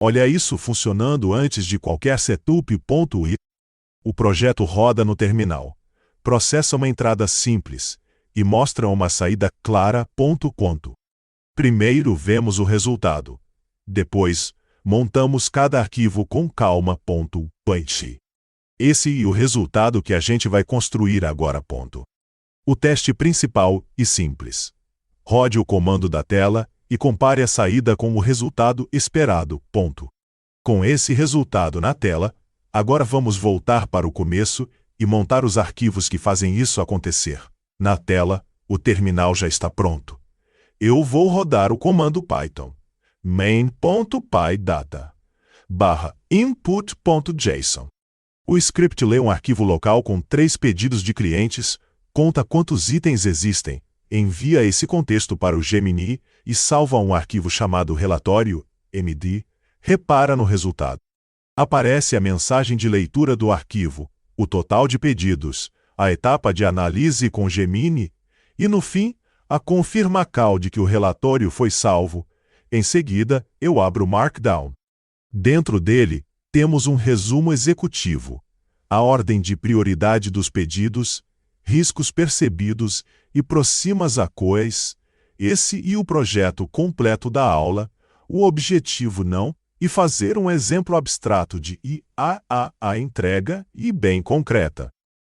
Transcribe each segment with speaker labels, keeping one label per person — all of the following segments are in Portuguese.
Speaker 1: Olha isso funcionando antes de qualquer setup. O projeto roda no terminal, processa uma entrada simples e mostra uma saída clara. Primeiro vemos o resultado. Depois, montamos cada arquivo com calma. Esse é o resultado que a gente vai construir agora. O teste principal e simples. Rode o comando da tela e compare a saída com o resultado esperado. Com esse resultado na tela, agora vamos voltar para o começo e montar os arquivos que fazem isso acontecer. Na tela, o terminal já está pronto. Eu vou rodar o comando Python main.py-data/input.json. O script lê um arquivo local com 3 pedidos de clientes, conta quantos itens existem, envia esse contexto para o Gemini e salva um arquivo chamado relatório, MD. Repara no resultado. Aparece a mensagem de leitura do arquivo, o total de pedidos, a etapa de análise com Gemini e, no fim, a confirma call de que o relatório foi salvo. Em seguida, eu abro o Markdown. Dentro dele, temos um resumo executivo, a ordem de prioridade dos pedidos, riscos percebidos e próximas ACOEs, esse e o projeto completo da aula, o objetivo não, e fazer um exemplo abstrato de a entrega e bem concreta.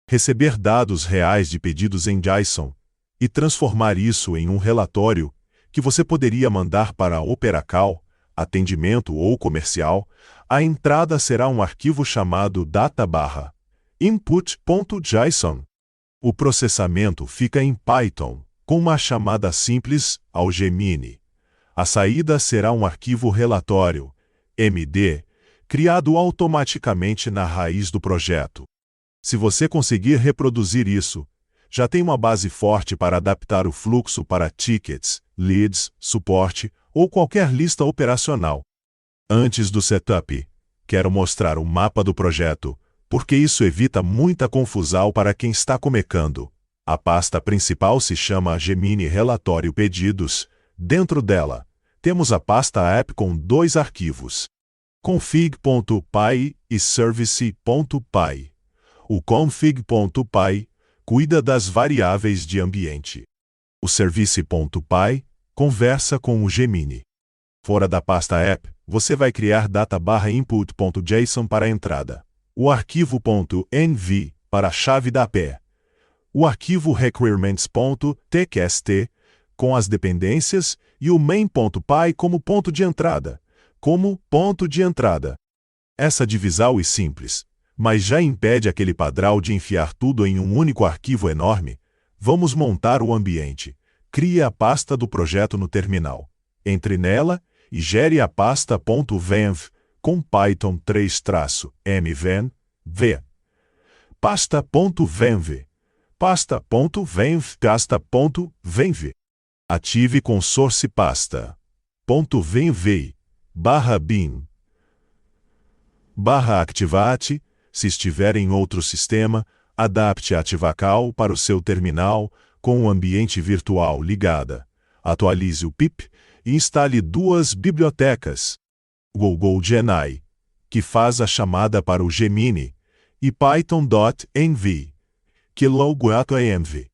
Speaker 1: Receber dados reais de pedidos em JSON e transformar isso em um relatório que você poderia mandar para a OperaCal, atendimento ou comercial. A entrada será um arquivo chamado data/input.json. O processamento fica em Python, com uma chamada simples ao Gemini. A saída será um arquivo relatório, MD, criado automaticamente na raiz do projeto. Se você conseguir reproduzir isso, já tem uma base forte para adaptar o fluxo para tickets, leads, suporte ou qualquer lista operacional. Antes do setup, quero mostrar o mapa do projeto, porque isso evita muita confusão para quem está começando. A pasta principal se chama Gemini Relatório Pedidos. Dentro dela, temos a pasta app com 2 arquivos, config.py e service.py. O config.py cuida das variáveis de ambiente. O service.py conversa com o Gemini. Fora da pasta app, você vai criar data/input.json para a entrada, o arquivo .env para a chave da API, o arquivo requirements.txt com as dependências e o main.py como ponto de entrada. Essa divisão é simples, mas já impede aquele padrão de enfiar tudo em um único arquivo enorme. Vamos montar o ambiente. Crie a pasta do projeto no terminal. Entre nela e gere a pasta .venv com Python 3-mven, v. Pasta.venv. Pasta.venv. Ative com source pasta.venv/bin. /activate, se estiver em outro sistema, adapte a AtivaCal para o seu terminal com o ambiente virtual ligada. Atualize o pip e instale 2 bibliotecas, Google Geni, que faz a chamada para o Gemini, e Python.env, que logo env.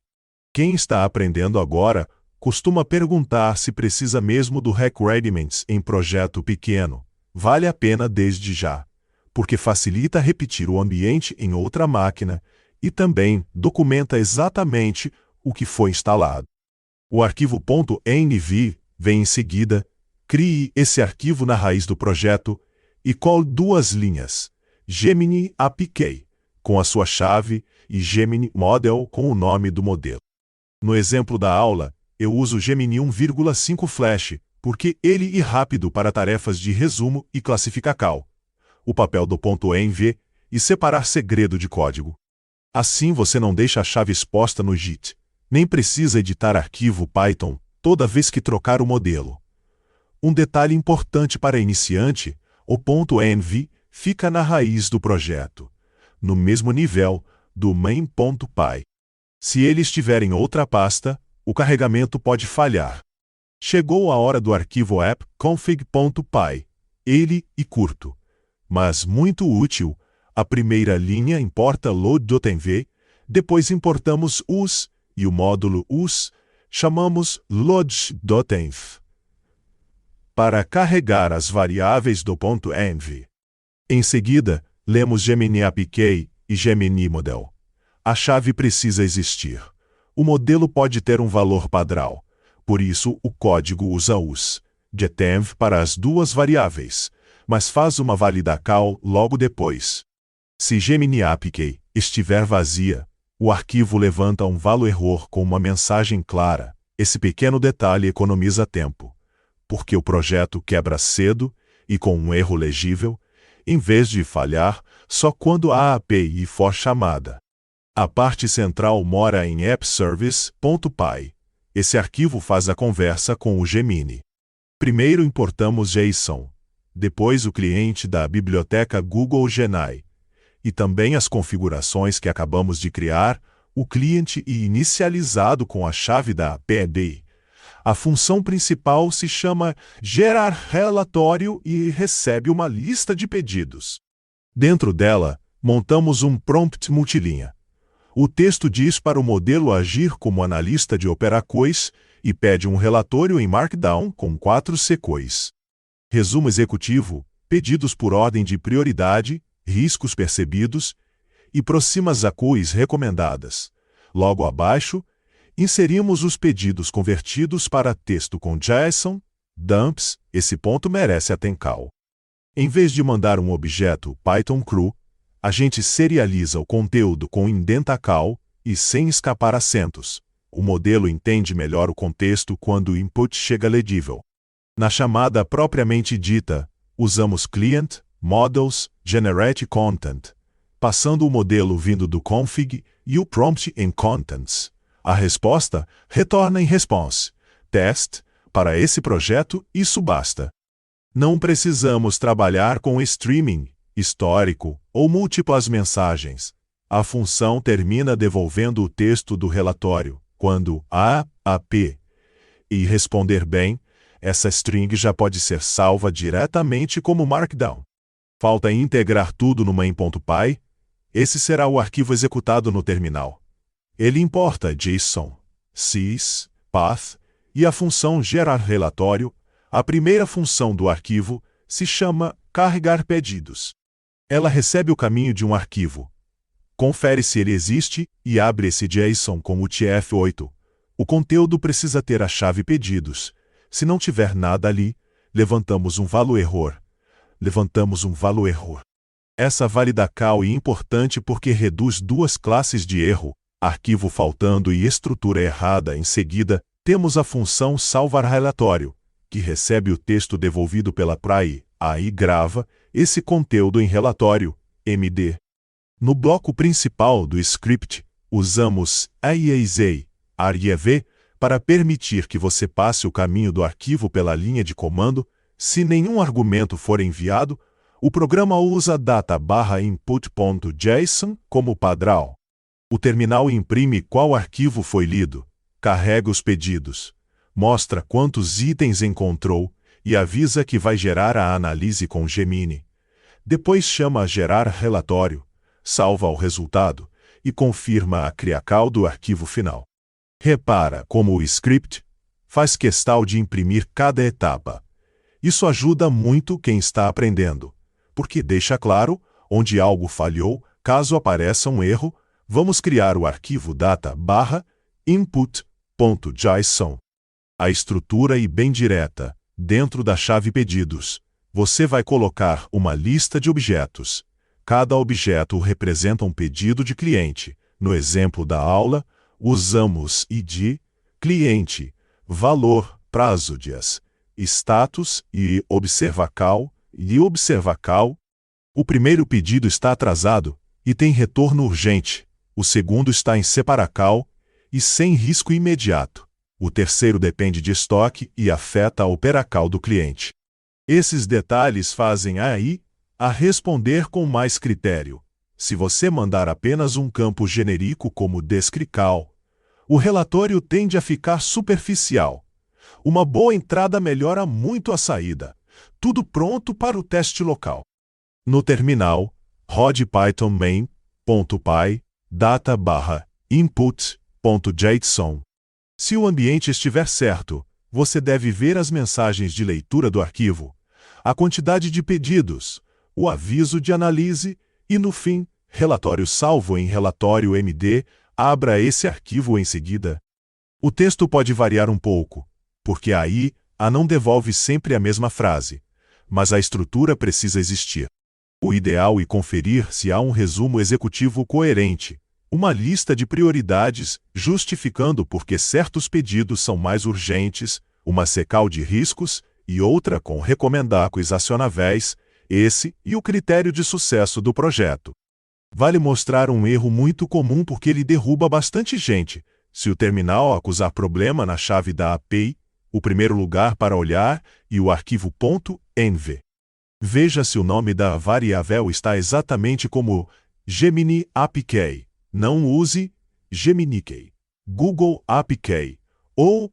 Speaker 1: Quem está aprendendo agora costuma perguntar se precisa mesmo do requirements em projeto pequeno. Vale a pena desde já, porque facilita repetir o ambiente em outra máquina e também documenta exatamente o que foi instalado. O arquivo .env vem em seguida. Crie esse arquivo na raiz do projeto e call 2 linhas, Gemini APK, com a sua chave, e Gemini Model com o nome do modelo. No exemplo da aula, eu uso Gemini 1,5 Flash, porque ele é rápido para tarefas de resumo e classificacal. O papel do .env e separar segredo de código. Assim você não deixa a chave exposta no Git, nem precisa editar arquivo Python toda vez que trocar o modelo. Um detalhe importante para iniciante, o .env fica na raiz do projeto, no mesmo nível do main.py. Se ele estiver em outra pasta, o carregamento pode falhar. Chegou a hora do arquivo app config.py. ele e curto. Mas muito útil, a primeira linha importa load.env, depois importamos us, e o módulo us chamamos load.env. Para carregar as variáveis do ponto .env. Em seguida, lemos Gemini APK e Gemini Model. A chave precisa existir. O modelo pode ter um valor padrão, por isso o código usa us, getenv para as duas variáveis, mas faz uma valida-call logo depois. Se Gemini APK estiver vazia, o arquivo levanta um valor error com uma mensagem clara. Esse pequeno detalhe economiza tempo, porque o projeto quebra cedo e com um erro legível, em vez de falhar só quando a API for chamada. A parte central mora em appservice.py. Esse arquivo faz a conversa com o Gemini. Primeiro importamos JSON, depois o cliente da biblioteca Google Gemini, e também as configurações que acabamos de criar, o cliente e inicializado com a chave da API. A função principal se chama gerar relatório e recebe uma lista de pedidos. Dentro dela, montamos um prompt multilinha. O texto diz para o modelo agir como analista de operações e pede um relatório em Markdown com 4 sequências. Resumo executivo, pedidos por ordem de prioridade, riscos percebidos e próximas ações recomendadas. Logo abaixo, inserimos os pedidos convertidos para texto com JSON, dumps, esse ponto merece atenção. Em vez de mandar um objeto Python cru, a gente serializa o conteúdo com indentacal e sem escapar acentos. O modelo entende melhor o contexto quando o input chega legível. Na chamada propriamente dita, usamos client, models, generate content, passando o modelo vindo do config e o prompt em contents. A resposta retorna em response, test, para esse projeto isso basta. Não precisamos trabalhar com streaming, histórico ou múltiplas mensagens. A função termina devolvendo o texto do relatório, quando a AP e responder bem, essa string já pode ser salva diretamente como Markdown. Falta integrar tudo no main.py. Esse será o arquivo executado no terminal. Ele importa JSON, sys, path e a função gerar relatório. A primeira função do arquivo se chama carregar pedidos. Ela recebe o caminho de um arquivo, confere se ele existe e abre esse JSON com o TF8. O conteúdo precisa ter a chave pedidos. Se não tiver nada ali, levantamos um valor error. Essa valida-call é importante porque reduz duas classes de erro, arquivo faltando e estrutura errada. Em seguida, temos a função salvar relatório, que recebe o texto devolvido pela API, aí grava esse conteúdo em relatório, MD. No bloco principal do script, usamos ariev para permitir que você passe o caminho do arquivo pela linha de comando. Se nenhum argumento for enviado, o programa usa data/input.json como padrão. O terminal imprime qual arquivo foi lido, carrega os pedidos, mostra quantos itens encontrou e avisa que vai gerar a análise com Gemini. Depois chama a gerar relatório, salva o resultado e confirma a CRIACAL do arquivo final. Repara como o script faz questão de imprimir cada etapa. Isso ajuda muito quem está aprendendo, porque deixa claro onde algo falhou. Caso apareça um erro, vamos criar o arquivo data/input.json. A estrutura é bem direta. Dentro da chave pedidos, você vai colocar uma lista de objetos. Cada objeto representa um pedido de cliente. No exemplo da aula, usamos ID, cliente, valor, prazo dias, status e observacal. O primeiro pedido está atrasado e tem retorno urgente. O segundo está em separacal e sem risco imediato. O terceiro depende de estoque e afeta a operacal do cliente. Esses detalhes fazem a AI a responder com mais critério. Se você mandar apenas um campo genérico como descrical, o relatório tende a ficar superficial. Uma boa entrada melhora muito a saída. tudo pronto para o teste local. No terminal, rode python main.py data/input.json. Se o ambiente estiver certo, você deve ver as mensagens de leitura do arquivo, a quantidade de pedidos, o aviso de análise e, no fim, relatório salvo em relatório MD. Abra esse arquivo em seguida. O texto pode variar um pouco, porque a IA não devolve sempre a mesma frase, mas a estrutura precisa existir. O ideal é conferir se há um resumo executivo coerente, uma lista de prioridades justificando por que certos pedidos são mais urgentes, uma sequência de riscos e outra com recomendações acionáveis, esse e o critério de sucesso do projeto. Vale mostrar um erro muito comum porque ele derruba bastante gente. Se o terminal acusar problema na chave da API, o primeiro lugar para olhar e o arquivo .env. Veja se o nome da variável está exatamente como Gemini APK. Não use Gemini-Key, Google APK ou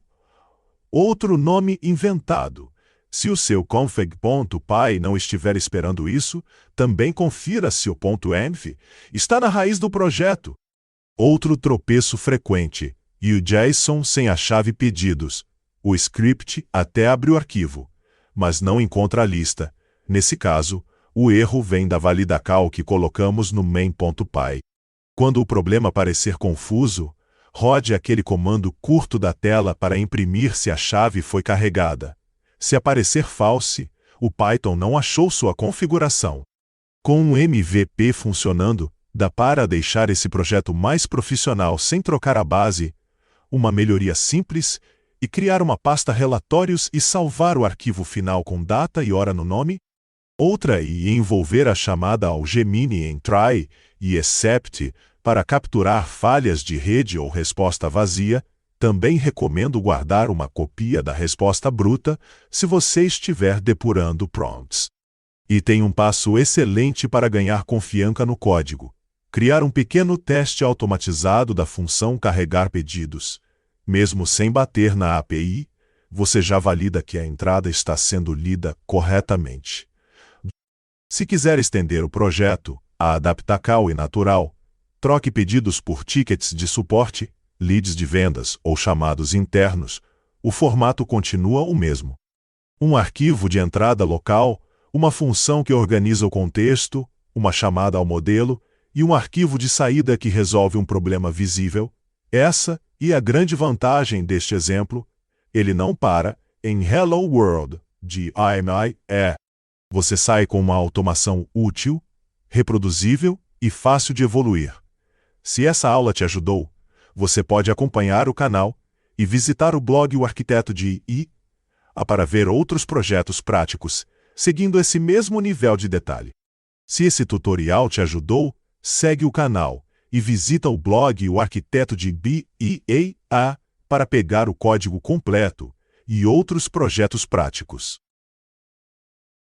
Speaker 1: outro nome inventado. Se o seu config.py não estiver esperando isso, também confira se o .env está na raiz do projeto. Outro tropeço frequente, e o JSON sem a chave pedidos. O script até abre o arquivo, mas não encontra a lista. Nesse caso, o erro vem da validacal que colocamos no main.py. Quando o problema parecer confuso, rode aquele comando curto da tela para imprimir se a chave foi carregada. Se aparecer false, o Python não achou sua configuração. Com um MVP funcionando, dá para deixar esse projeto mais profissional sem trocar a base, uma melhoria simples, e criar uma pasta relatórios e salvar o arquivo final com data e hora no nome. Outra e envolver a chamada ao Gemini em try e except para capturar falhas de rede ou resposta vazia. Também recomendo guardar uma cópia da resposta bruta se você estiver depurando prompts. E tem um passo excelente para ganhar confiança no código: criar um pequeno teste automatizado da função carregar pedidos. Mesmo sem bater na API, você já valida que a entrada está sendo lida corretamente. Se quiser estender o projeto, a adaptacal e natural, troque pedidos por tickets de suporte, leads de vendas ou chamados internos, o formato continua o mesmo. Um arquivo de entrada local, uma função que organiza o contexto, uma chamada ao modelo e um arquivo de saída que resolve um problema visível. Essa é a grande vantagem deste exemplo. Ele não para em Hello World, de IMI. Você sai com uma automação útil, reproduzível e fácil de evoluir. Se essa aula te ajudou, você pode acompanhar o canal e visitar o blog O Arquiteto de IA para ver outros projetos práticos, seguindo esse mesmo nível de detalhe. Se esse tutorial te ajudou, segue o canal e visita o blog O Arquiteto de IA para pegar o código completo e outros projetos práticos.